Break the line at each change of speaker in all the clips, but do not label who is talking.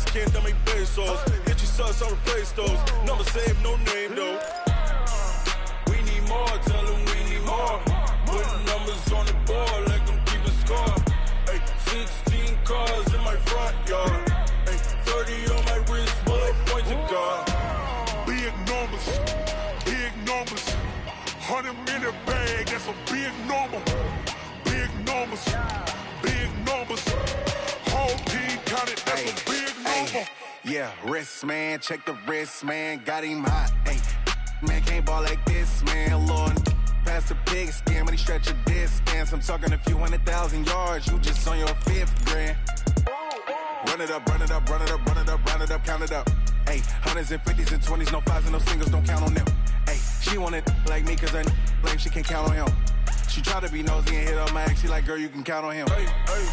can't dummy pesos. Hit your sus, I'll replace those. Number save, no name though. We need more, tell them we need more. Putting numbers on the board, let them keep a score. Ay, 16 cars in my front yard. Ay, 30 on my wrist, bullet point to God.
Big numbers, big numbers. 100 minute bag, that's a big number. Big numbers, big numbers. Whole team counted, that's a big number.
Yeah, wrist man, check the wrist man, got him hot. Ay, man can't ball like this, man. Lord, past the big skin when he stretch a distance. I'm talking a few 100,000 yards, you just on your 5th grand. Run it up, run it up, run it up, run it up, run it up, count it up. Ay, hundreds and 50s and 20s, no 5s and no singles, don't count on them. Ay, she want it like me cause her lame, she can't count on him. She try to be nosy and hit on my ex, she like, girl, you can count on him.
Hey, hey,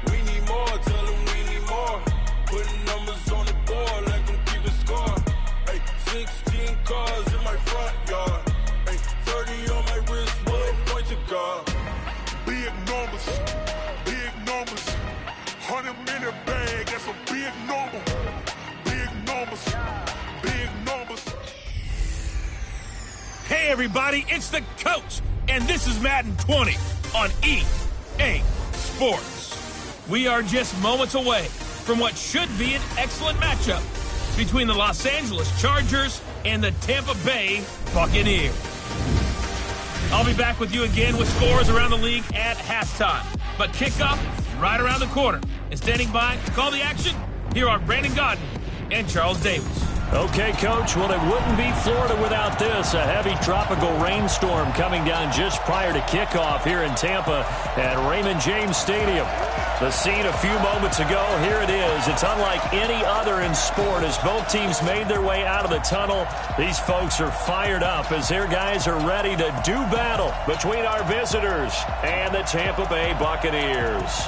we need more, tell them we need more. Putting numbers on the board, let them keep a score. Hey, 16 cars in my front yard. Hey, 30 on my wrist, bullet point to God.
Big numbers, big numbers. 100 minute bag, that's a big number. Big numbers, big numbers.
Hey everybody, it's the coach, and this is Madden 20 on EA Sports. We are just moments away from what should be an excellent matchup between the Los Angeles Chargers and the Tampa Bay Buccaneers. I'll be back with you again with scores around the league at halftime. But kickoff right around the corner. And standing by to call the action, here are Brandon Godden and Charles Davis.
Okay, Coach, well, it wouldn't be Florida without this. A heavy tropical rainstorm coming down just prior to kickoff here in Tampa at Raymond James Stadium. The scene a few moments ago, here it is. It's unlike any other in sport as both teams made their way out of the tunnel. These folks are fired up as their guys are ready to do battle between our visitors and the Tampa Bay Buccaneers.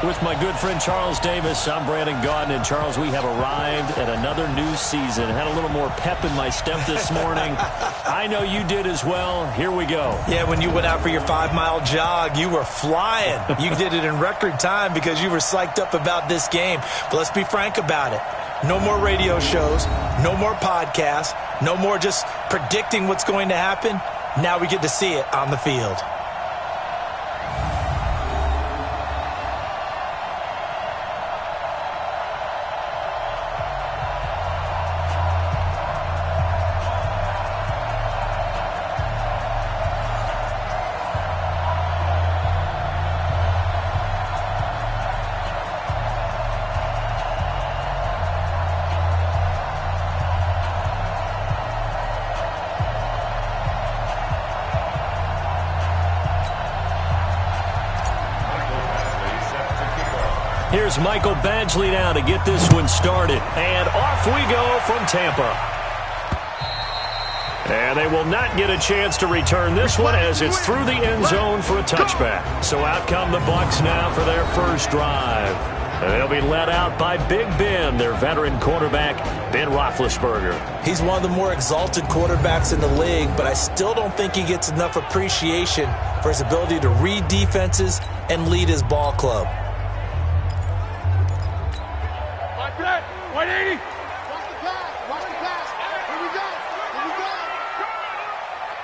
With my good friend Charles Davis, I'm Brandon Godden. And Charles, we have arrived at another new season. Had a little more pep in my step this morning. I know you did as well. Here we go.
Yeah, when you went out for your 5-mile jog, you were flying. You did it in record time because you were psyched up about this game. But let's be frank about it. No more radio shows, no more podcasts, no more just predicting what's going to happen. Now we get to see it on the field.
Here's Michael Badgley now to get this one started. And off we go from Tampa. And they will not get a chance to return this one as it's through the end zone for a touchback. So out come the Bucs now for their first drive. And they'll be led out by Big Ben, their veteran quarterback, Ben Roethlisberger.
He's one of the more exalted quarterbacks in the league, but I still don't think he gets enough appreciation for his ability to read defenses and lead his ball club.
180.
Watch the pass. Here we go.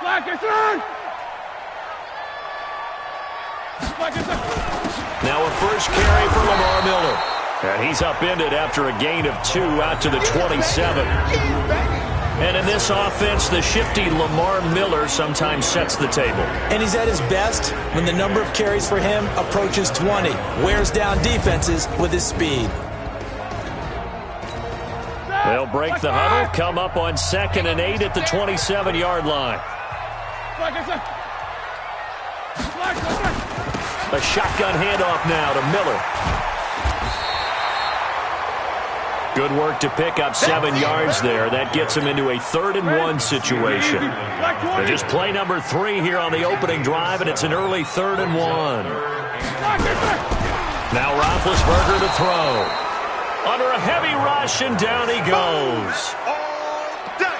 Black is on.
Now a first carry for Lamar Miller. And he's upended after a gain of 2 out to the 27. And in this offense, the shifty Lamar Miller sometimes sets the table.
And he's at his best when the number of carries for him approaches 20. Wears down defenses with his speed.
They'll break the huddle, come up on 2nd and 8 at the 27-yard line. A shotgun handoff now to Miller. Good work to pick up 7 yards there. That gets him into a 3rd and 1 situation. They're just play number 3 here on the opening drive, and it's an early 3rd and 1. Now Roethlisberger to throw. Under a heavy rush, and down he goes.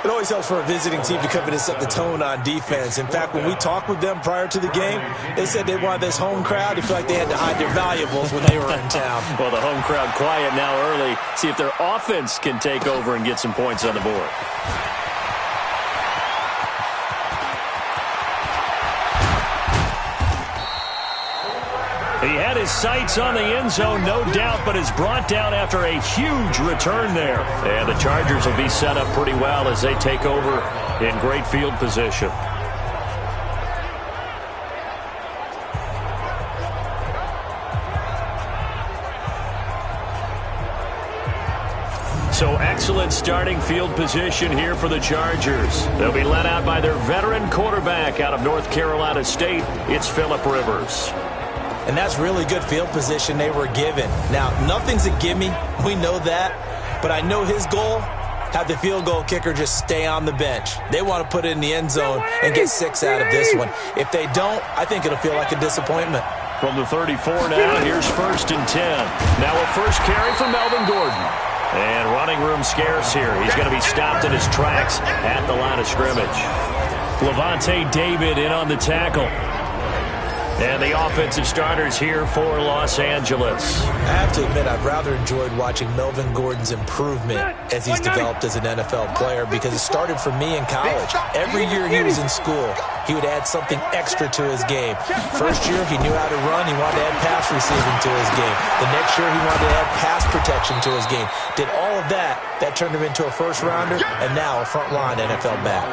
It always helps for a visiting team to come in and set the tone on defense. In fact, when we talked with them prior to the game, they said they wanted this home crowd to feel like they had to hide their valuables when they were in town.
Well, the home crowd quiet now early. See if their offense can take over and get some points on the board. He had his sights on the end zone, no doubt, but is brought down after a huge return there. And the Chargers will be set up pretty well as they take over in great field position. So excellent starting field position here for the Chargers. They'll be led out by their veteran quarterback out of North Carolina State. It's Phillip Rivers.
And that's really good field position they were given. Now, nothing's a gimme. We know that. But I know his goal, have the field goal kicker just stay on the bench. They want to put it in the end zone and get 6 out of this one. If they don't, I think it'll feel like a disappointment.
From the 34 now, here's 1st and 10. Now a first carry for Melvin Gordon. And running room scarce here. He's going to be stopped in his tracks at the line of scrimmage. Levante David in on the tackle. And the offensive starters here for Los Angeles.
I have to admit, I've rather enjoyed watching Melvin Gordon's improvement as he's developed as an NFL player because it started for me in college. Every year he was in school, he would add something extra to his game. First year, he knew how to run. He wanted to add pass receiving to his game. The next year, he wanted to add pass protection to his game. Did all of that. That turned him into a first-rounder, and now a front-line NFL back.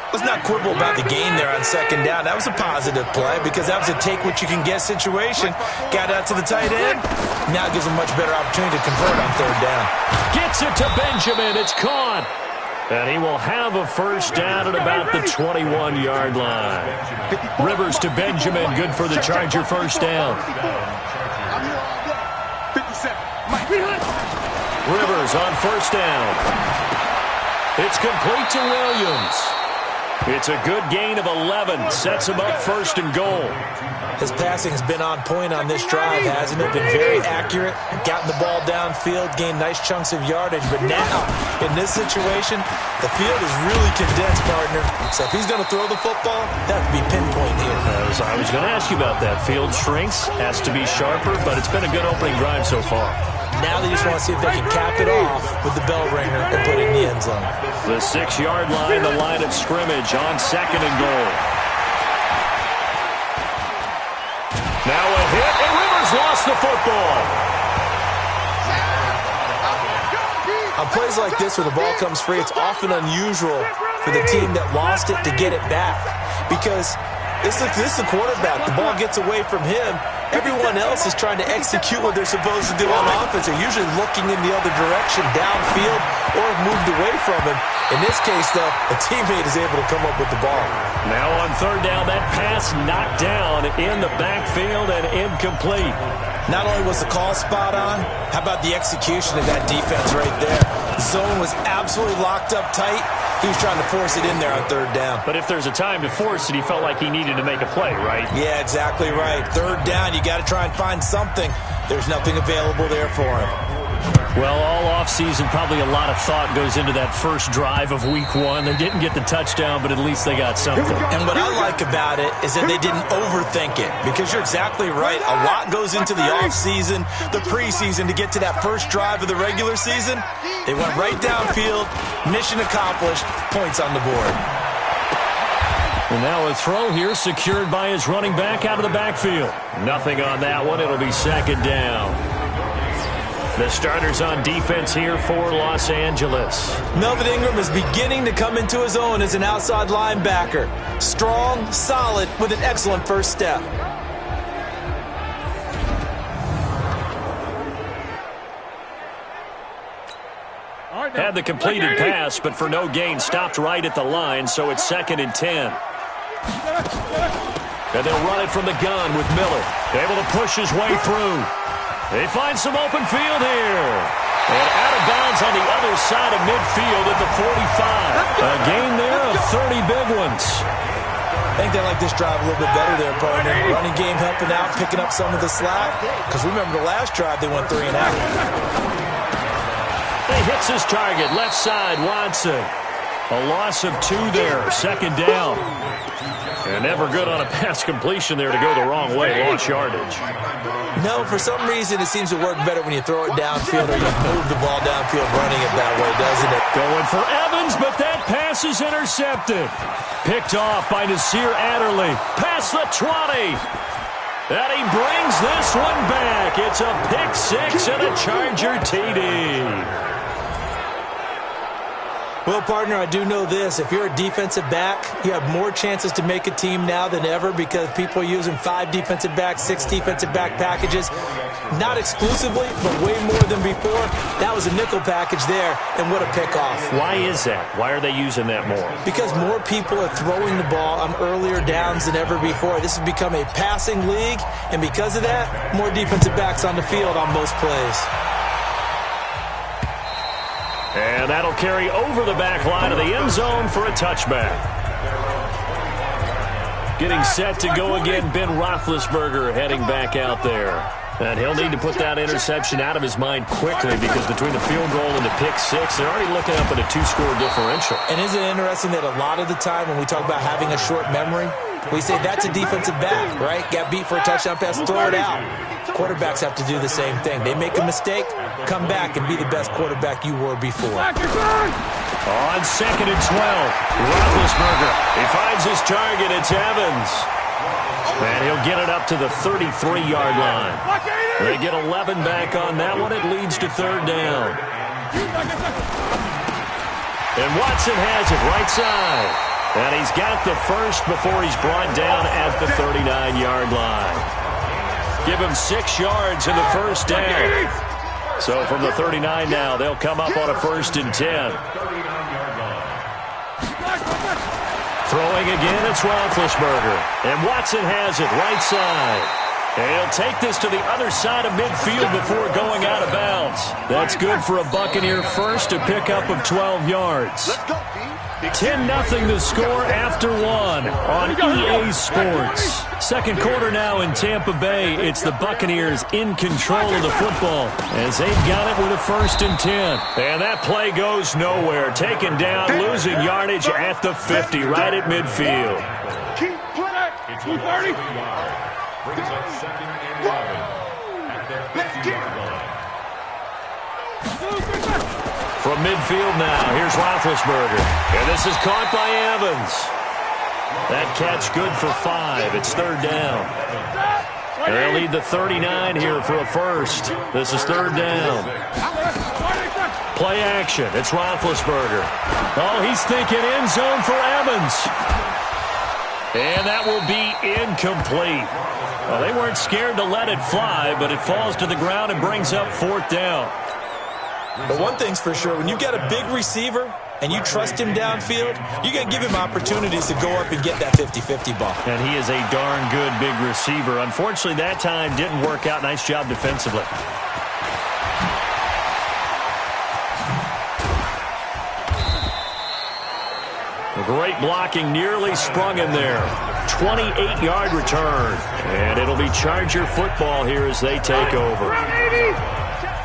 Let's not quibble about the gain there on 2nd down. That was a positive play because that was a take-what-you-can-get situation. Got out to the tight end. Now it gives him a much better opportunity to convert on 3rd down.
Gets it to Benjamin. It's caught. And he will have a first down at about the 21-yard line. Rivers to Benjamin. Good for the Charger first down. Rivers on 1st down. It's complete to Williams. It's a good gain of 11. Sets him up 1st and goal.
His passing has been on point on this drive, hasn't it? Been very accurate. Gotten the ball downfield, gained nice chunks of yardage. But now, in this situation, the field is really condensed, partner. So if he's going to throw the football, that would be pinpoint here.
I was going to ask you about that. Field shrinks, has to be sharper, but it's been a good opening drive so far.
Now they just want to see if they can cap it off with the bell ringer and put it in the end zone.
The 6-yard line, the line of scrimmage on 2nd and goal. Now a hit, and Rivers lost the football.
On plays like this where the ball comes free, it's often unusual for the team that lost it to get it back because this is the quarterback. The ball gets away from him. Everyone else is trying to execute what they're supposed to do on offense. They're usually looking in the other direction, downfield, or have moved away from him. In this case, though, a teammate is able to come up with the ball.
Now on 3rd down, that pass knocked down in the backfield and incomplete.
Not only was the call spot on, how about the execution of that defense right there? The zone was absolutely locked up tight. He was trying to force it in there on 3rd down.
But if there's a time to force it, he felt like he needed to make a play, right?
Yeah, exactly right. 3rd down, you got to try and find something. There's nothing available there for him.
Well, all offseason, probably a lot of thought goes into that first drive of Week 1. They didn't get the touchdown, but at least they got something.
And what I like about it is that they didn't overthink it, because you're exactly right. A lot goes into the offseason, the preseason, to get to that first drive of the regular season. They went right downfield, mission accomplished, points on the board.
And now a throw here secured by his running back out of the backfield. Nothing on that one. It'll be 2nd down. The starters on defense here for Los Angeles.
Melvin Ingram is beginning to come into his own as an outside linebacker. Strong, solid, with an excellent first step.
Had the completed pass, but for no gain, stopped right at the line, so it's 2nd and 10. And they'll run it from the gun with Miller. Able to push his way through. They find some open field here. And out of bounds on the other side of midfield at the 45. A gain there of 30 big ones.
I think they like this drive a little bit better there, partner. Running game helping out, picking up some of the slack. Because remember the last drive, they went 3 and out.
He hits his target, left side, Watson. A loss of 2 there, second down. And never good on a pass completion there to go the wrong way, lost yardage.
No, for some reason it seems to work better when you throw it downfield or you move the ball downfield running it that way, doesn't it?
Going for Evans, but that pass is intercepted. Picked off by Nasir Adderley. Past the 20. And he brings this one back. It's a pick 6 and a Charger TD.
Well, partner, I do know this. If you're a defensive back, you have more chances to make a team now than ever because people are using 5 defensive backs, 6 defensive back packages. Not exclusively, but way more than before. That was a nickel package there, and what a pickoff.
Why is that? Why are they using that more?
Because more people are throwing the ball on earlier downs than ever before. This has become a passing league, and because of that, more defensive backs on the field on most plays.
And that'll carry over the back line of the end zone for a touchback. Getting set to go again, Ben Roethlisberger heading back out there. And he'll need to put that interception out of his mind quickly because between the field goal and the pick 6, they're already looking up at a 2-score differential.
And isn't it interesting that a lot of the time when we talk about having a short memory, we say that's a defensive back, right? Got beat for a touchdown pass, throw it out. Quarterbacks have to do the same thing. They make a mistake, come back and be the best quarterback you were before.
On 2nd and 12, Roethlisberger. He finds his target. It's Evans. And he'll get it up to the 33-yard line. They get 11 back on that one. It leads to 3rd down. And Watson has it right side. And he's got the first before he's brought down at the 39-yard line. Give him 6 yards in the first down. So from the 39 now, they'll come up on a 1st and 10. Throwing again, it's Roethlisberger. And Watson has it right side. And he'll take this to the other side of midfield before going out of bounds. That's good for a Buccaneer first, a pickup of 12 yards. 10-0 the score after 1 on EA Sports. Second quarter now in Tampa Bay. It's the Buccaneers in control of the football as they've got it with a 1st and 10. And that play goes nowhere. Taken down, losing yardage at the 50, right at midfield.
Keep playing. 230.
Brings up 2nd and 11 at the 50-yard line.
From midfield now, here's Roethlisberger. And this is caught by Evans. That catch good for 5. It's 3rd down. They'll need the 39 here for a first. This is 3rd down. Play action. It's Roethlisberger. Oh, he's thinking end zone for Evans. And that will be incomplete. Well, they weren't scared to let it fly, but it falls to the ground and brings up 4th down.
But one thing's for sure, when you got a big receiver and you trust him downfield, you're going to give him opportunities to go up and get that 50-50 ball.
And he is a darn good big receiver. Unfortunately, that time didn't work out. Nice job defensively. Great blocking, nearly sprung him there. 28-yard return. And it'll be Charger football here as they take over.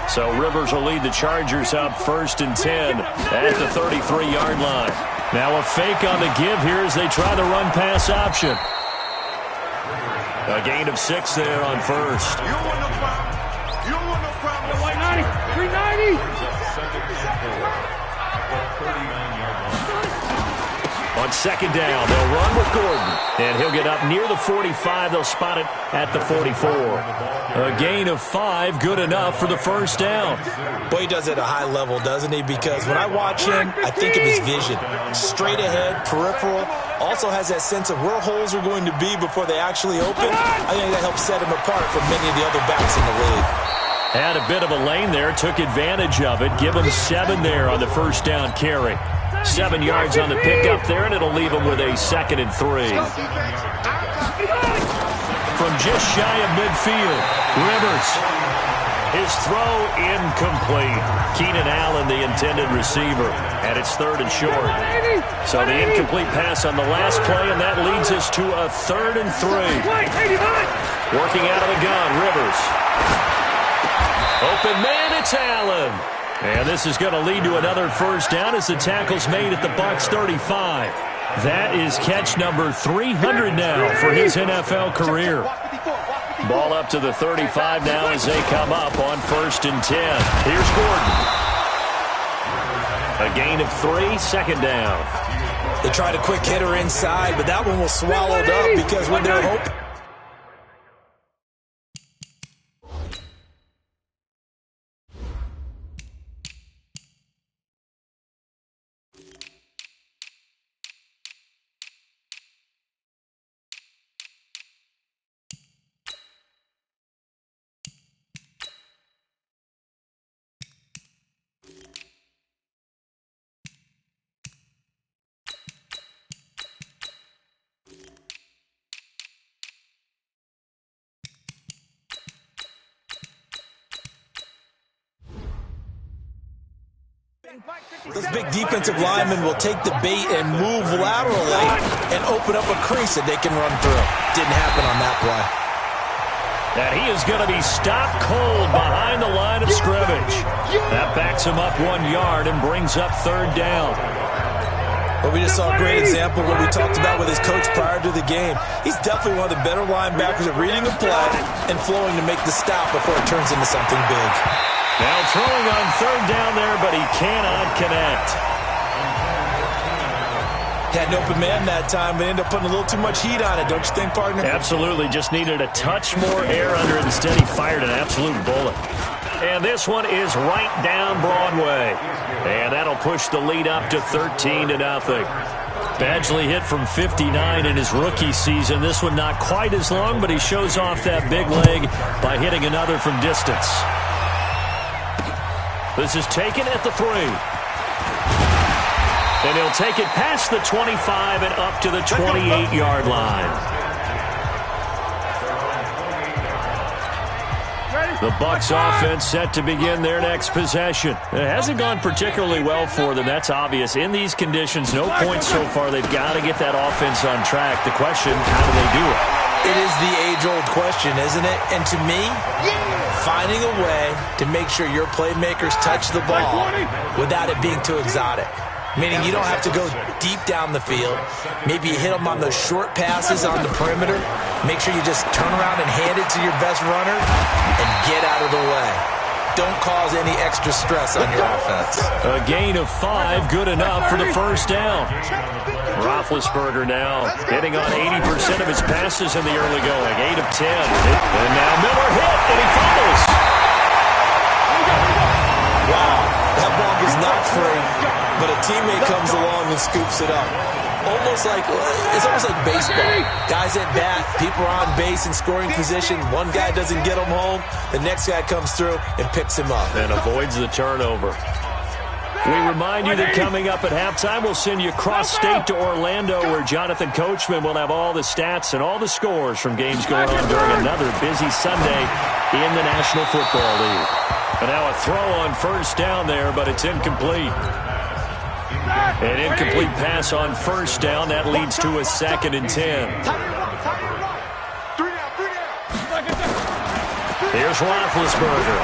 So Rivers will lead the Chargers up 1st and 10 at the 33-yard line. Now a fake on the give here as they try the run-pass option. A gain of 6 there on 1st.
You don't want no problem. You don't want no problem. 390. 390.
On 2nd down, they'll run with Gordon. And he'll get up near the 45. They'll spot it at the 44. A gain of 5, good enough for the 1st down.
Boy, he does it at a high level, doesn't he? Because when I watch him, I think of his vision. Straight ahead, peripheral. Also has that sense of where holes are going to be before they actually open. I think that helps set him apart from many of the other backs in the league.
Had a bit of a lane there, took advantage of it. Give him 7 there on the 1st down carry. 7 yards on the pickup there, and it'll leave him with a 2nd and 3. From just shy of midfield, Rivers. His throw incomplete. Keenan Allen, the intended receiver, and it's 3rd and short. So the incomplete pass on the last play, and that leads us to a 3rd and 3. Working out of the gun, Rivers. Open man, it's Allen. And this is going to lead to another first down as the tackle's made at the Bucs 35. That is catch number 300 now for his NFL career. Ball up to the 35 now as they come up on 1st and 10. Here's Gordon. A gain of 3, second down.
They tried a quick hitter inside, but that one was swallowed up because when they're hoping. Those big defensive linemen will take the bait and move laterally and open up a crease that they can run through. Didn't happen on that play.
And he is going to be stopped cold behind the line of scrimmage. That backs him up 1 yard and brings up 3rd down.
Well, we just saw a great example of what we talked about with his coach prior to the game. He's definitely one of the better linebackers at reading a play and flowing to make the stop before it turns into something big.
Now throwing on 3rd down there, but he cannot connect.
Had an open man that time, but ended up putting a little too much heat on it, don't you think, partner?
Absolutely. Just needed a touch more air under it. Instead, he fired an absolute bullet. And this one is right down Broadway. And that'll push the lead up to 13-0. Badgley hit from 59 in his rookie season. This one not quite as long, but he shows off that big leg by hitting another from distance. This is taken at the 3. And he'll take it past the 25 and up to the 28-yard line. The Bucs offense set to begin their next possession. It hasn't gone particularly well for them. That's obvious. In these conditions, no points so far. They've got to get that offense on track. The question, how do they do it?
It is the age-old question, isn't it? And to me, finding a way to make sure your playmakers touch the ball without it being too exotic. Meaning you don't have to go deep down the field. Maybe you hit them on those short passes on the perimeter. Make sure you just turn around and hand it to your best runner and get out of the way. Don't cause any extra stress on your offense.
A gain of 5, good enough for the first down. Roethlisberger now hitting on 80% of his passes in the early going. 8 of 10. And now Miller hit, and he fumbles.
Wow, that ball was not free, but a teammate comes along and scoops it up. It's almost like baseball. Guys at bat, people are on base in scoring position. One guy doesn't get him home. The next guy comes through and picks him up.
And avoids the turnover. We remind you that coming up at halftime, we'll send you cross-state to Orlando, where Jonathan Coachman will have all the stats and all the scores from games going on during another busy Sunday in the National Football League. And now a throw on first down there, but it's incomplete. An incomplete pass on first down. That leads to a 2nd and 10. Here's Roethlisberger.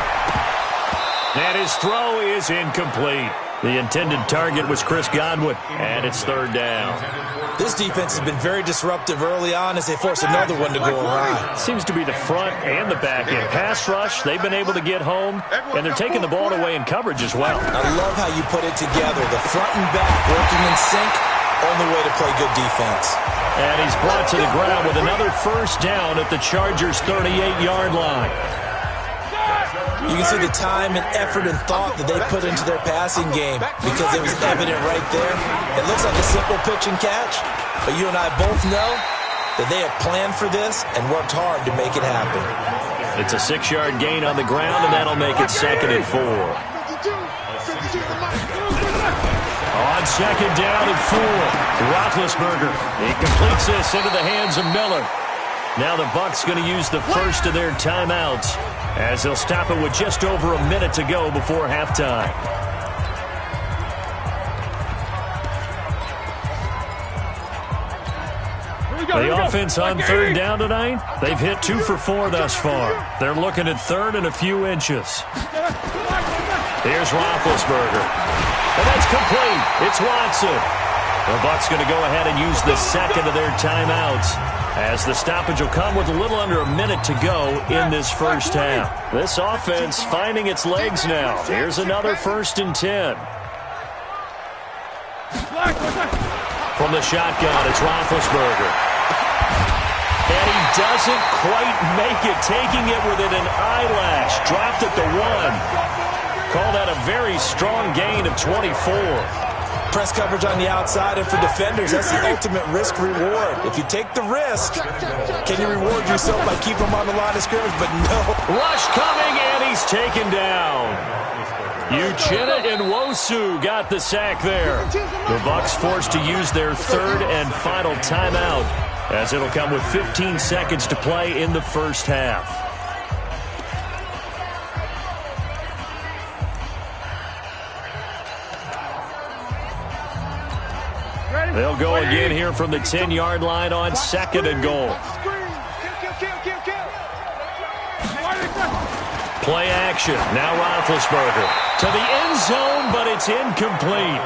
And his throw is incomplete. The intended target was Chris Godwin, and it's 3rd down.
This defense has been very disruptive early on as they force another one to go awry.
Seems to be the front and the back end. Pass rush, they've been able to get home, and they're taking the ball away in coverage as well.
I love how you put it together. The front and back working in sync, only way to play good defense.
And he's brought to the ground with another first down at the Chargers' 38-yard line.
You can see the time and effort and thought that they put into their passing game because it was evident right there. It looks like a simple pitch and catch, but you and I both know that they have planned for this and worked hard to make it happen.
It's a 6-yard gain on the ground, and that'll make it 2nd and 4. On 2nd down and 4, Roethlisberger. He completes this into the hands of Miller. Now the Bucs going to use the first of their timeouts as they'll stop it with just over a minute to go before halftime. The offense on 3rd down tonight, they've hit 2 for 4 thus far. They're looking at 3rd and a few inches. Here's Roethlisberger. And that's complete. It's Watson. The Bucs going to go ahead and use the second of their timeouts, as the stoppage will come with a little under a minute to go in this first half. This offense finding its legs now. Here's another 1st and 10. From the shotgun, it's Roethlisberger. And he doesn't quite make it, taking it within an eyelash. Dropped at the 1. Call that a very strong gain of 24.
Press coverage on the outside, and for defenders, that's the ultimate risk-reward. If you take the risk, can you reward yourself by keeping him on the line of scrimmage? But no.
Rush coming, and he's taken down. Uchenna Nwosu got the sack there. The Bucs forced to use their 3rd and final timeout, as it'll come with 15 seconds to play in the first half. They'll go again here from the 10-yard line on 2nd and goal. Play action. Now Roethlisberger to the end zone, but it's incomplete.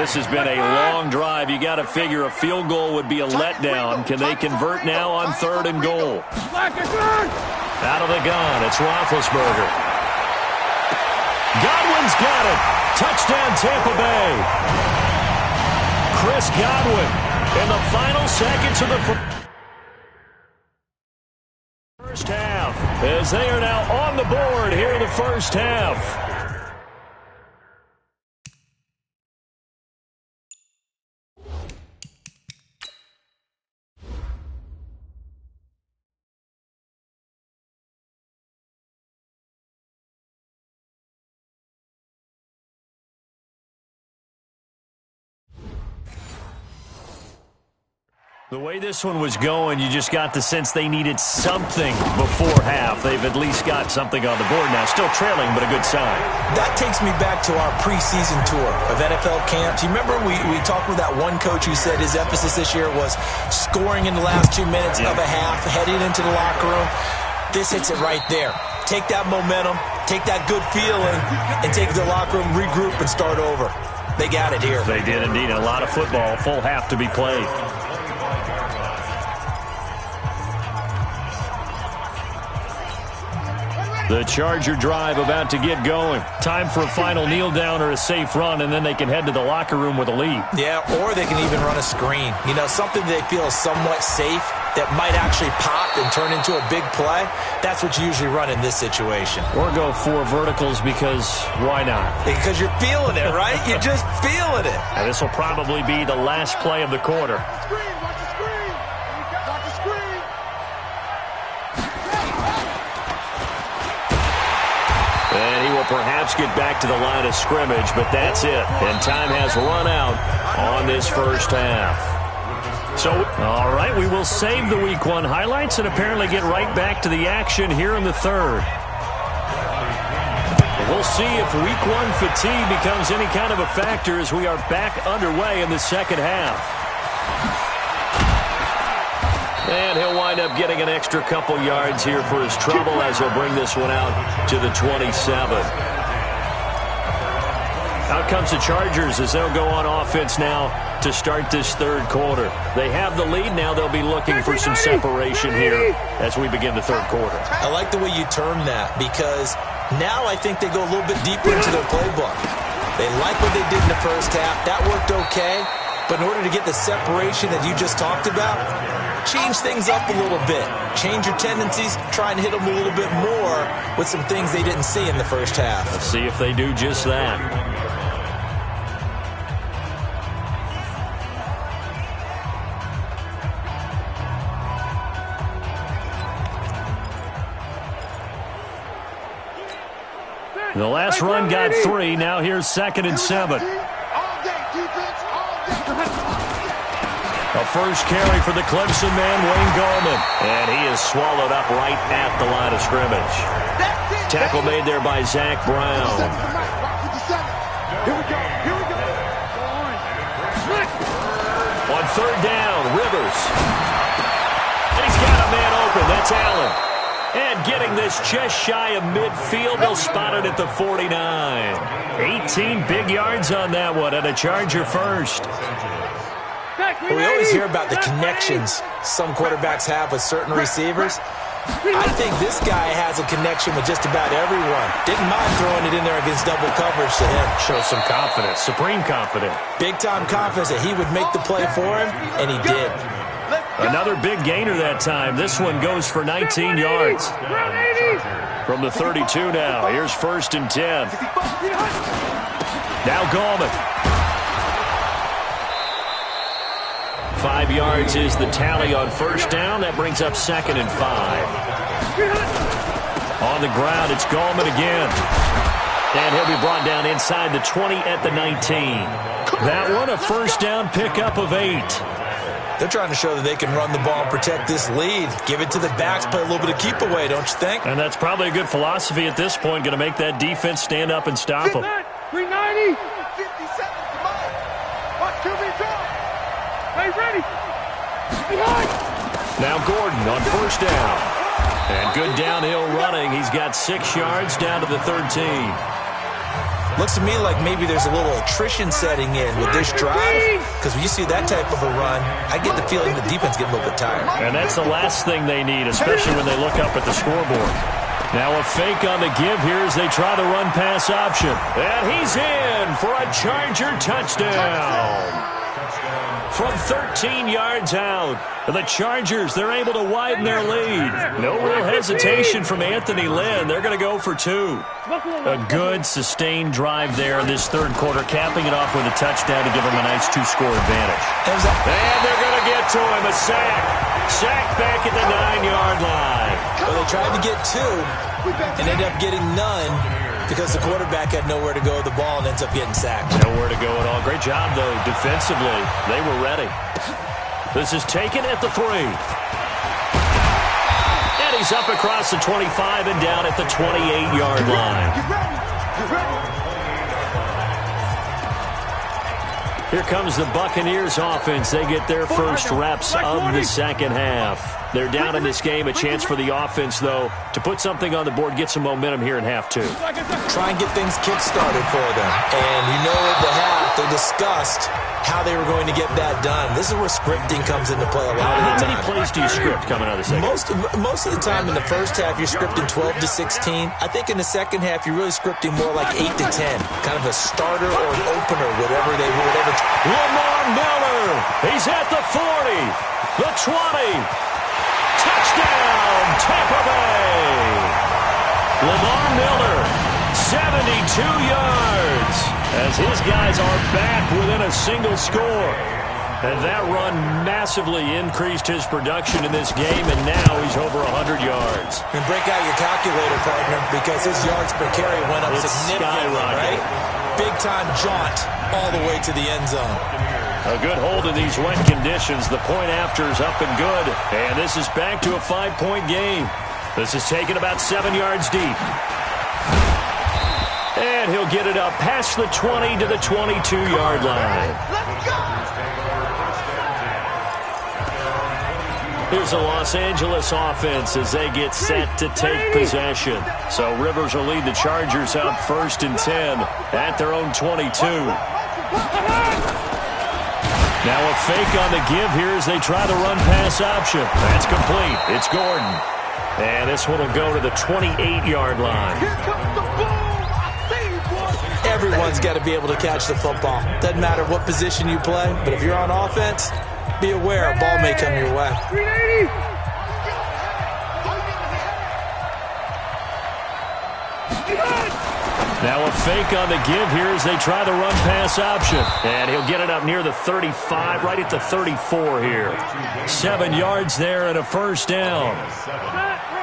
This has been a long drive. You got to figure a field goal would be a letdown. Can they convert now on 3rd and goal? Out of the gun, it's Roethlisberger. Godwin's got it. Touchdown, Tampa Bay. Chris Godwin in the final seconds of the first half, as they are now on the board here in the first half. The way this one was going, you just got the sense they needed something before half. They've at least got something on the board now. Still trailing, but a good sign.
That takes me back to our preseason tour of NFL camps. You remember we talked with that one coach who said his emphasis this year was scoring in the last 2 minutes of a half, heading into the locker room. This hits it right there. Take that momentum, take that good feeling, and take it to the locker room, regroup, and start over. They got it here.
They did indeed. A lot of football, full half to be played. The Charger drive about to get going. Time for a final kneel down or a safe run, and then they can head to the locker room with a lead. Yeah, or they can even run a screen. You know, something they feel is somewhat safe that might actually pop and turn into a big play. That's what you usually run in this situation. Or go 4 verticals because why not? Because you're feeling it, right? You're just feeling it. And this will probably be the last play of the quarter. And he will perhaps get back to the line of scrimmage, but that's it. And time has run out on this first half. So, all right, we will save the Week 1 highlights and apparently get right back to the action here in the third. We'll see if Week 1 fatigue becomes any kind of a factor as we are back underway in the second half. And he'll wind up getting an extra couple yards here for his trouble as he'll bring this one out to the 27. Out comes the Chargers as they'll go on offense now to start this third quarter. They have the lead now. They'll be looking for some separation here as we begin the third quarter.
I like the way you term that because now I think they go a little bit deeper into their playbook. They like what they did in the first half. That worked okay. But in order to get the separation that you just talked about, change things up a little bit. Change your tendencies. Try and hit them a little bit more with some things they didn't see in the first half.
Let's see if they do just that. The last run got 3. Now here's 2nd and 7. A first carry for the Clemson man, Wayne Gallman. And he is swallowed up right at the line of scrimmage. Tackle made there by Zach Brown. On 3rd down, Rivers. And he's got a man That's Allen. And getting this just shy of midfield, they'll spot it at the 49. 18 big yards on that one, and a Charger first.
We always hear about the connections some quarterbacks have with certain receivers. I think this guy has a connection with just about everyone. Didn't mind throwing it in there against double coverage to him.
Shows some confidence, supreme confidence.
Big-time confidence that he would make the play for him, and he did.
Another big gainer that time. This one goes for 19 yards. From the 32 now. Here's 1st and 10. Now Gallman. 5 yards is the tally on 1st down. That brings up 2nd and 5. On the ground, it's Gallman again. And he'll be brought down inside the 20 at the 19. That one, a 1st down pickup of 8.
They're trying to show that they can run the ball and protect this lead. Give it to the backs, play a little bit of keep away, don't you think?
And that's probably a good philosophy at this point. Going to make that defense stand up and stop them.
390. 57. Come on. Watch QB drop. Hey, ready. Behind.
Now Gordon on 1st down. And good downhill running. He's got 6 yards down to the 13.
Looks to me like maybe there's a little attrition setting in with this drive, because when you see that type of a run, I get the feeling the defense getting a little bit tired.
And that's the last thing they need, especially when they look up at the scoreboard. Now a fake on the give here as they try the run-pass option. And he's in for a Charger touchdown. From 13 yards out, the Chargers, they're able to widen their lead. No real hesitation from Anthony Lynn. They're going to go for 2. A good, sustained drive there in this 3rd quarter, capping it off with a touchdown to give them a nice 2-score advantage. And they're going to get to him, a sack. Sack back at the 9-yard line.
Well, they tried to get 2 and ended up getting none because the quarterback had nowhere to go with the ball and ends up getting sacked.
Nowhere to go at all. Great job, though, defensively. They were ready. This is taken at the 3. And he's up across the 25 and down at the 28-yard line. Here comes the Buccaneers offense. They get their first reps of the second half. They're down in this game. A chance for the offense, though, to put something on the board, get some momentum here in half 2.
Try and get things kick-started for them. And you know at the half, they discussed how they were going to get that done. This is where scripting comes into play a lot of the time.
How many plays do you script coming out of the second?
Most of the time in the first half, you're scripting 12 to 16. I think in the second half, you're really scripting more like 8 to 10. Kind of a starter or an opener, whatever they will.
Lamar Miller, he's at the 40, the 20. Touchdown, Tampa Bay. Lamar Miller, 72 yards, as his guys are back within a single score. And that run massively increased his production in this game, and now he's over 100 yards.
And break out your calculator, partner, because his yards per carry went up significantly, right? Big-time jaunt all the way to the end zone.
A good hold in these wet conditions. The point after is up and good. And this is back to a 5-point game. This is taken about 7 yards deep. And he'll get it up past the 20 to the 22-yard line. Here's the Los Angeles offense as they get set to take possession. So Rivers will lead the Chargers up 1st and 10 at their own 22. Now a fake on the give here as they try the run-pass option. That's complete. It's Gordon. And this one will go to the 28-yard line.
Everyone's got to be able to catch the football. Doesn't matter what position you play, but if you're on offense, be aware a ball may come your way.
380.
Now a fake on the give here as they try the run-pass option. And he'll get it up near the 35, right at the 34 here. 7 yards there and a 1st down.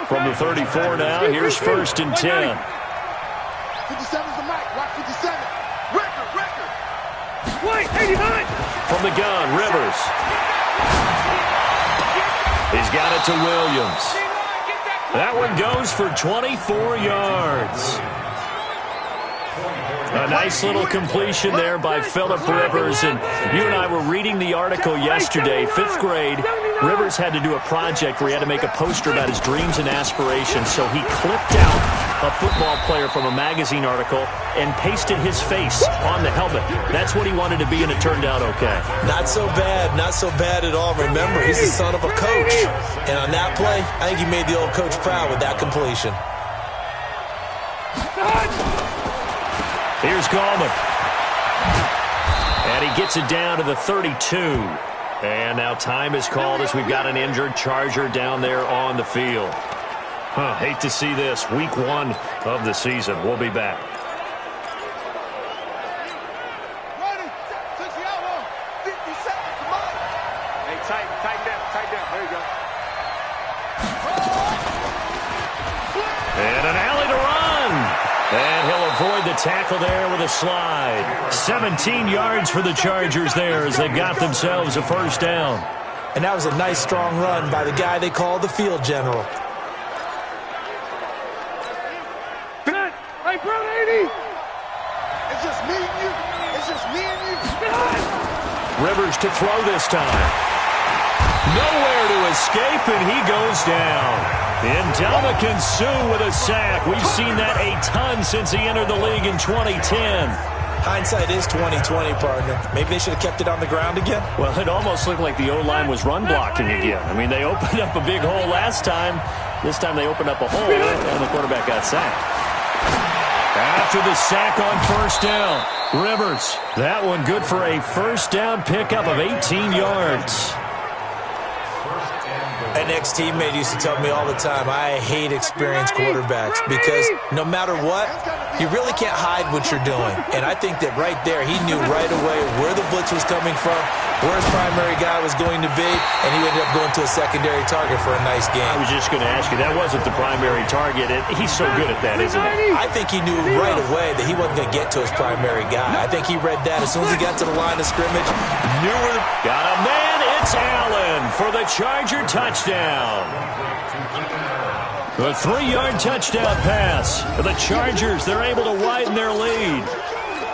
From the 34 now, here's 1st and 10.
57's the mic. Watch 57. Record. Wait, 89.
From the gun, Rivers. He's got it to Williams. That one goes for 24 yards. A nice little completion there by Phillip Rivers. And you and I were reading the article yesterday, 5th grade. Rivers had to do a project where he had to make a poster about his dreams and aspirations, so he clipped out a football player from a magazine article and pasted his face on the helmet. That's what he wanted to be, and it turned out okay.
Not so bad. Not so bad at all. Remember, he's the son of a coach. And on that play, I think he made the old coach proud with that completion.
Here's Gallman. And he gets it down to the 32. And now time is called as we've got an injured Charger down there on the field. Hate to see this. Week 1 of the season. We'll be back.
Hey, tighten down. There you go.
And an alley to run. And he'll avoid the tackle there with a slide. 17 yards for the Chargers there as they've got themselves a first down.
And that was a nice, strong run by the guy they call the field general.
Hey, bro, 80. It's just me and you. It's just me and you.
Rivers to throw this time. Nowhere to escape, and he goes down. Ndamukong Suh with a sack. We've seen that a ton since he entered the league in 2010.
Hindsight is 20/20, partner. Maybe they should have kept it on the ground again.
Well, it almost looked like the O-line was run blocking again. I mean, they opened up a big hole last time. This time they opened up a hole, and the quarterback got sacked. After the sack on first down, Rivers. That one good for a first down pickup of 18 yards.
An ex-teammate used to tell me all the time, I hate experienced quarterbacks because no matter what, you really can't hide what you're doing. And I think that right there, he knew right away where the blitz was coming from, where his primary guy was going to be, and he ended up going to a secondary target for a nice game.
I was just going to ask you, that wasn't the primary target. He's so good at that, isn't he?
I think he knew right away that he wasn't going to get to his primary guy. I think he read that as soon as he got to the line of scrimmage, knew where.
Got a man. It's Allen for the Charger touchdown. A 3-yard touchdown pass for the Chargers. They're able to widen their lead.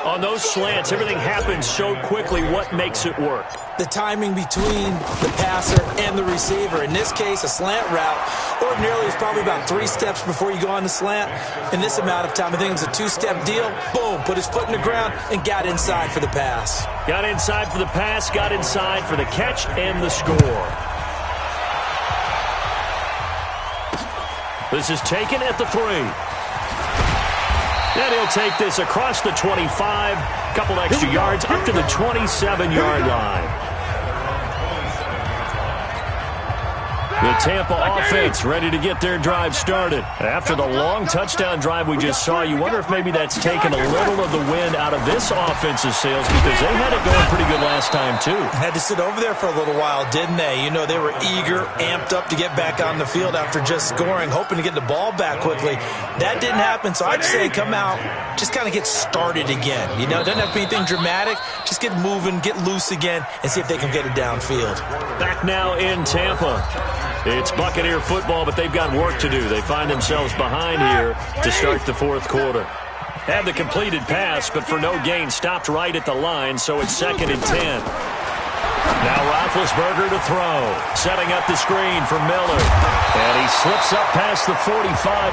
On those slants, everything happens so quickly. What makes it work?
The timing between the passer and the receiver. In this case, a slant route. Ordinarily, it's probably about 3 steps before you go on the slant. In this amount of time, I think it was a 2-step deal. Boom, put his foot in the ground and got inside for the pass.
Got inside for the pass, got inside for the catch and the score. This is taken at the 3. And he'll take this across the 25, couple extra yards up to the 27-yard line. The Tampa offense ready to get their drive started. After the long touchdown drive we just saw, you wonder if maybe that's taken a little of the wind out of this offense's sails because they had it going pretty good last time, too.
Had to sit over there for a little while, didn't they? You know, they were eager, amped up to get back on the field after just scoring, hoping to get the ball back quickly. That didn't happen, so I'd say come out, just kind of get started again. You know, it doesn't have to be anything dramatic. Just get moving, get loose again, and see if they can get it downfield.
Back now in Tampa. It's Buccaneer football, but they've got work to do. They find themselves behind here to start the fourth quarter. Had the completed pass, but for no gain, stopped right at the line, so it's 2nd and 10. Now Roethlisberger to throw. Setting up the screen for Miller. And he slips up past the 45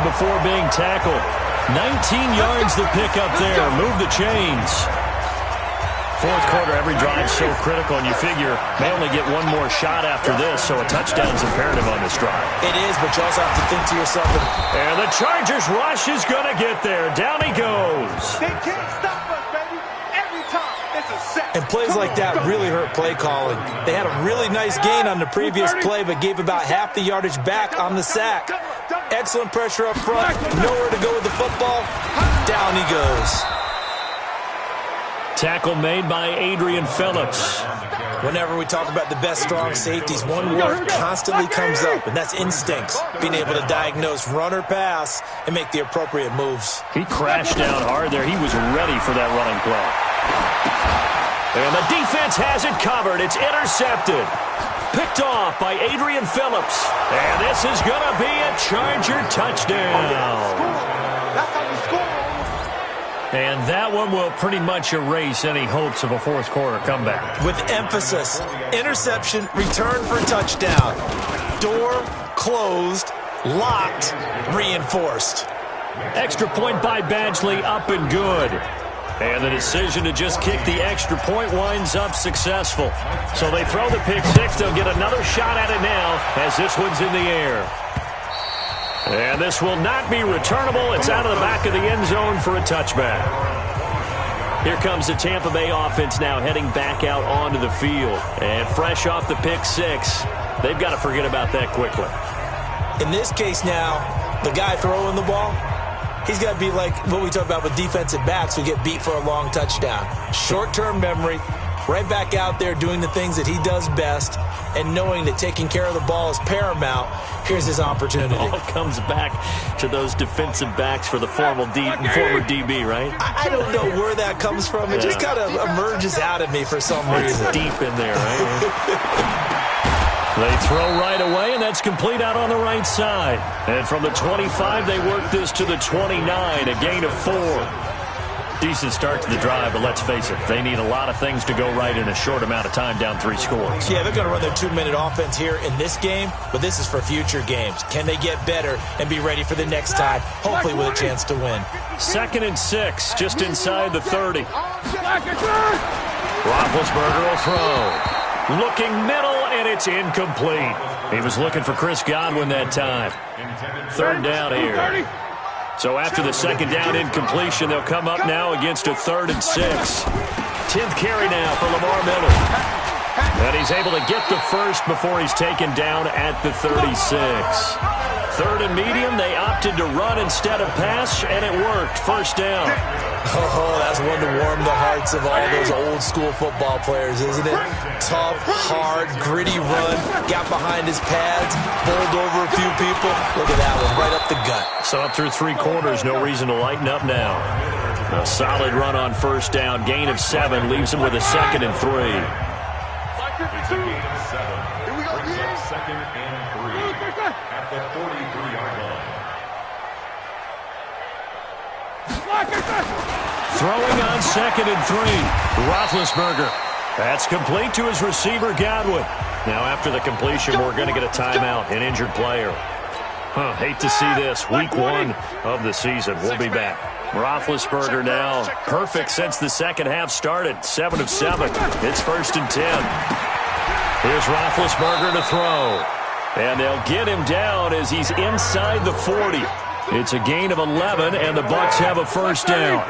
before being tackled. 19 yards the pick up there. Move the chains. Fourth quarter, every drive so critical, and you figure may only get one more shot after this, so a touchdown's imperative on this drive.
It is, but you also have to think to yourself.
And the Chargers rush is going to get there. Down he goes.
They can't stop us, baby. Every time, it's a sack.
And plays like that really hurt play calling. They had a really nice gain on the previous play, but gave about half the yardage back on the sack. Excellent pressure up front. Nowhere to go with the football. Down he goes.
Tackle made by Adrian Phillips.
Whenever we talk about the best strong safeties, one word constantly comes up, and that's instincts. Being able to diagnose run or pass and make the appropriate moves.
He crashed down hard there. He was ready for that running play. And the defense has it covered. It's intercepted. Picked off by Adrian Phillips. And this is going to be a Charger touchdown.
That's how we score.
And that one will pretty much erase any hopes of a fourth quarter comeback.
With emphasis, interception, return for touchdown. Door closed, locked, reinforced.
Extra point by Badgley, up and good. And the decision to just kick the extra point winds up successful. So they throw the pick six. They'll get another shot at it now as this one's in the air. And this will not be returnable. It's out of the back of the end zone for a touchback. Here comes the Tampa Bay offense now heading back out onto the field. And fresh off the pick six, they've got to forget about that quickly.
In this case now, the guy throwing the ball, he's got to be like what we talk about with defensive backs who get beat for a long touchdown. Short-term memory, right back out there doing the things that he does best, and knowing that taking care of the ball is paramount. Here's his opportunity.
It all comes back to those defensive backs for the former DB, right?
I don't know where that comes from. It just kind of emerges out of me for some reason.
It's deep in there, right? They throw right away, and that's complete out on the right side. And from the 25, they work this to the 29, a gain of 4. Decent start to the drive, but let's face it, they need a lot of things to go right in a short amount of time, down 3 scores.
Yeah, they're going to run their 2-minute offense here in this game, but this is for future games. Can they get better and be ready for the next time, hopefully with a chance to win?
2nd and 6, just inside the 30. Roethlisberger will throw. Looking middle, and it's incomplete. He was looking for Chris Godwin that time. 3rd down here. So after the 2nd down incompletion, they'll come up now against a 3rd and 6. 10th carry now for Lamar Miller. And he's able to get the first before he's taken down at the 36. 3rd and medium, they opted to run instead of pass, and it worked. 1st down.
Oh, that's one to warm the hearts of all those old school football players, isn't it? Tough, hard, gritty run, got behind his pads, bowled over a few people. Look at that one, right up the gut.
So up through 3 quarters, no reason to lighten up now. A solid run on 1st down, gain of 7, leaves him with a 2nd and 3.
At the 43-yard line.
Throwing on 2nd and 3. Roethlisberger. That's complete to his receiver, Godwin. Now after the completion, we're going to get a timeout, an injured player. Hate to see this. Week 1 of the season. We'll be back. Roethlisberger now perfect since the 2nd half started. 7 of 7. It's 1st and 10. Here's Roethlisberger to throw. And they'll get him down as he's inside the 40. It's a gain of 11, and the Bucs have a 1st down.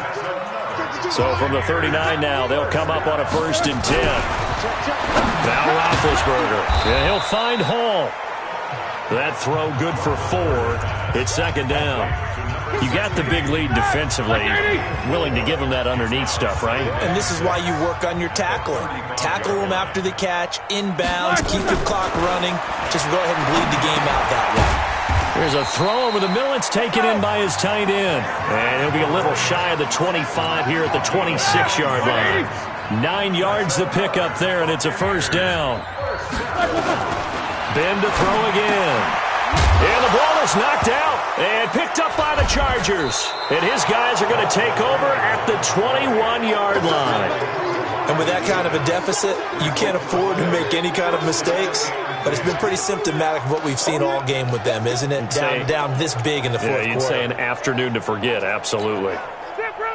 So from the 39 now, they'll come up on a 1st and 10. Now Roethlisberger. And he'll find Hall. That throw good for 4. It's 2nd down. You got the big lead defensively. Willing to give him that underneath stuff, right?
And this is why you work on your tackling. Tackle him after the catch, inbounds, keep the clock running. Just go ahead and bleed the game out that way.
There's a throw over the middle. It's taken in by his tight end. And he'll be a little shy of the 25 here at the 26-yard line. 9 yards the pick up there, and it's a 1st down. Ben to throw again. And the ball is knocked out and picked up by the Chargers. And his guys are going to take over at the 21-yard line.
And with that kind of a deficit, you can't afford to make any kind of mistakes. But it's been pretty symptomatic of what we've seen all game with them, isn't it? Down this big in the fourth quarter.
You'd say an afternoon to forget, absolutely.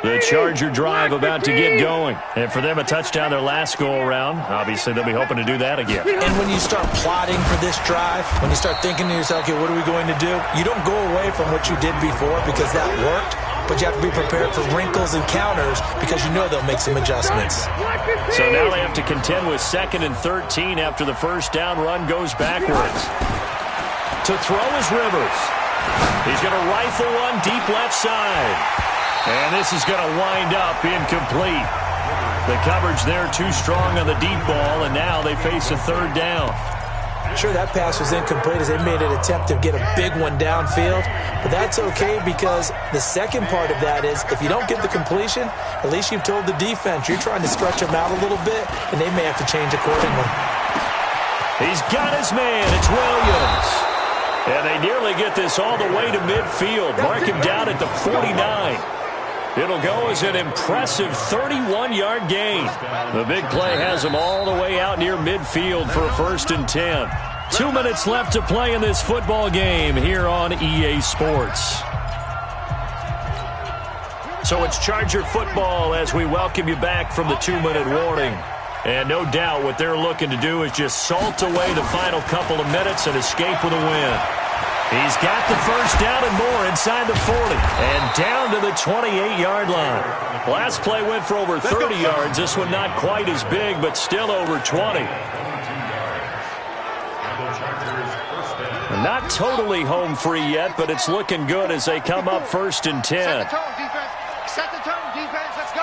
The Charger drive about to get going. And for them, a touchdown their last go-around. Obviously, they'll be hoping to do that again.
And when you start plotting for this drive, when you start thinking to yourself, okay, what are we going to do? You don't go away from what you did before because that worked. But you have to be prepared for wrinkles and counters because you know they'll make some adjustments.
So now they have to contend with 2nd and 13 after the 1st down run goes backwards. To throw is Rivers. He's going to rifle one deep left side. And this is going to wind up incomplete. The coverage there too strong on the deep ball, and now they face a 3rd down.
Sure, that pass was incomplete as they made an attempt to get a big one downfield. But that's okay because the second part of that is if you don't get the completion, at least you've told the defense you're trying to stretch them out a little bit, and they may have to change accordingly.
He's got his man. It's Williams. And they nearly get this all the way to midfield. Mark him down at the 49. It'll go as an impressive 31-yard gain. The big play has him all the way out near midfield for a 1st and 10. 2 minutes left to play in this football game here on EA Sports. So it's Charger football as we welcome you back from the 2-minute warning. And no doubt what they're looking to do is just salt away the final couple of minutes and escape with a win. He's got the first down and more inside the 40 and down to the 28-yard line. Last play went for over 30 yards. This one not quite as big, but still over 20. Not totally home free yet, but it's looking good as they come up 1st and 10.
Set the tone, defense. Set the tone, defense. Let's go.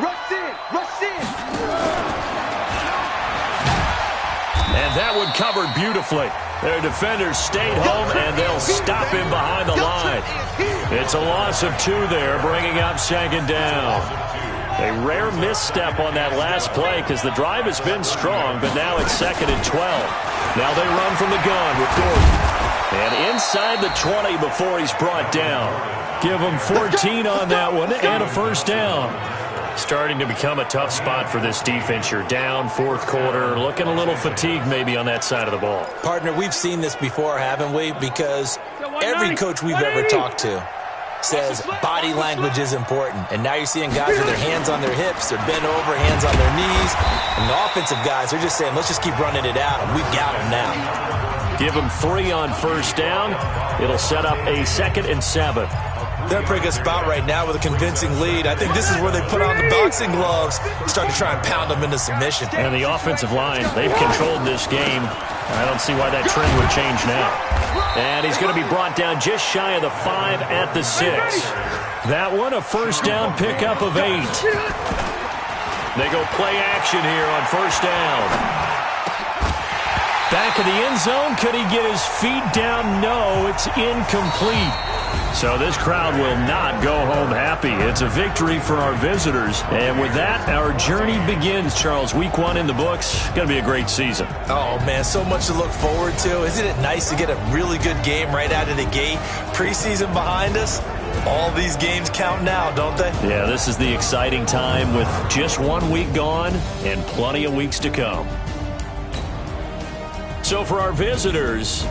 Rush in. Rush in.
And that one covered beautifully. Their defenders stayed home, and they'll stop him behind the line. It's a loss of 2 there, bringing up 2nd down. A rare misstep on that last play because the drive has been strong, but now it's 2nd and 12. Now they run from the gun with Gordon. And inside the 20 before he's brought down. Give him 14 on that one and a 1st down. Starting to become a tough spot for this defense. You're down 4th quarter, looking a little fatigued maybe on that side of the ball.
Partner, we've seen this before, haven't we? Because every coach we've ever talked to says body language is important. And now you're seeing guys with their hands on their hips, they're bent over, hands on their knees. And the offensive guys, they're just saying, let's just keep running it out, and we've got them now.
Give them 3 on 1st down. It'll set up a 2nd and 7.
They're in a pretty good spot right now with a convincing lead. I think this is where they put on the boxing gloves and start to try and pound them into submission.
And the offensive line, they've controlled this game. I don't see why that trend would change now. And he's going to be brought down just shy of the 5 at the 6. That one, a 1st down pickup of 8. They go play action here on 1st down. Back of the end zone. Could he get his feet down? No, it's incomplete. So this crowd will not go home happy. It's a victory for our visitors. And with that, our journey begins, Charles. Week 1 in the books. Going to be a great season.
Oh, man, so much to look forward to. Isn't it nice to get a really good game right out of the gate? Preseason behind us. All these games count now, don't they?
Yeah, this is the exciting time with just 1 week gone and plenty of weeks to come. So for our visitors...